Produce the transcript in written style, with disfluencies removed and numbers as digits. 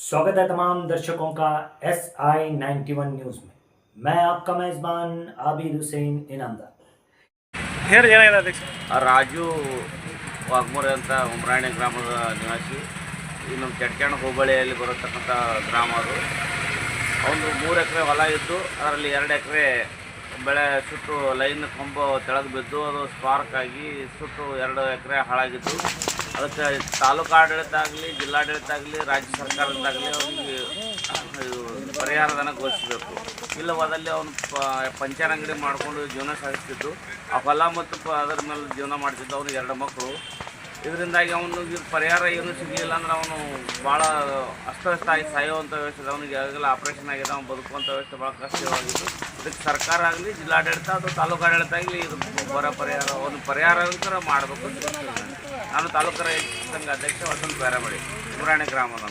स्वागत है तमाम दर्शकों का SI91 न्यूज़ में। मैं आपका मेज़बान आबिद हुसैन इनामदार। ಹೇಳಿ ಏನಾಗಿದೆ ಅಧ್ಯಕ್ಷ? ರಾಜು ವಾಘಮೋರೆ ಅಂತ ಉಮ್ರಾಣಿ ಗ್ರಾಮದ ನಿವಾಸಿ. ಈ ನಮ್ಮ ಚಟ್ಕ್ಯಾಣ ಹೋಬಳಿಯಲ್ಲಿ ಬರತಕ್ಕಂಥ ಗ್ರಾಮ ಅದು. ಒಂದು 3 ಎಕರೆ ಹೊಲ ಇದ್ದು ಅದರಲ್ಲಿ 2 ಎಕರೆ ಬೆಳೆ ಸುಟ್ಟು ಲೈನ್ ಕೊಂಬ ತೆಳಗೆ ಬಿದ್ದು ಅದು ಸ್ಪಾರ್ಕ್ ಆಗಿ ಸುಟ್ಟು 2 ಎಕರೆ ಹಾಳಾಗಿದ್ದು. ಅದಕ್ಕೆ ತಾಲೂಕು ಆಡಳಿತ ಆಗಲಿ, ಜಿಲ್ಲಾಡಳಿತ ಆಗಲಿ, ರಾಜ್ಯ ಸರ್ಕಾರದಿಂದಾಗಲಿ ಅವನಿಗೆ ಪರಿಹಾರಧನ ಘೋಷಿಸಬೇಕು. ಇಲ್ಲವಾದಲ್ಲಿ ಅವನು ಪಂಚರ್ ಅಂಗಡಿ ಮಾಡಿಕೊಂಡು ಜೀವನ ಸಾಗಿಸ್ತಿದ್ದು. ಆ ಹೊಲ ಮತ್ತು ಅದರ ಮೇಲೆ ಜೀವನ ಮಾಡ್ತಿದ್ದು. ಅವನಿಗೆ 2 ಮಕ್ಕಳು. ಇದರಿಂದಾಗಿ ಅವನಿಗೆ ಪರಿಹಾರ ಏನೂ ಸಿಗಲಿಲ್ಲ ಅಂದ್ರೆ ಅವನು ಭಾಳ ಅಸ್ತವ್ಯಸ್ತ ಆಗಿ ಸಾಯುವಂಥ ವ್ಯವಸ್ಥೆ. ಅವನಿಗೆ ಆಗೆಲ್ಲ ಆಪ್ರೇಷನ್ ಆಗಿದೆ. ಅವನು ಬದುಕುವಂಥ ವ್ಯವಸ್ಥೆ ಭಾಳ ಕಷ್ಟವಾಗಿದ್ದು. ಇದಕ್ಕೆ ಸರ್ಕಾರ ಆಗಲಿ, ಜಿಲ್ಲಾಡಳಿತ ಅಥವಾ ತಾಲೂಕು ಆಡಳಿತ ಆಗಲಿ ಇದು ಬರ ಪರಿಹಾರ ಒಂದು ಪರಿಹಾರಕರ ಮಾಡಬೇಕು ಅಂತ ನಾನು ತಾಲೂಕು ರೈತ ಸಂಘ ಅಧ್ಯಕ್ಷ ವಸಂತ ಬೇರಮಡಿ, ಉಮ್ರಾಣಿ ಗ್ರಾಮದ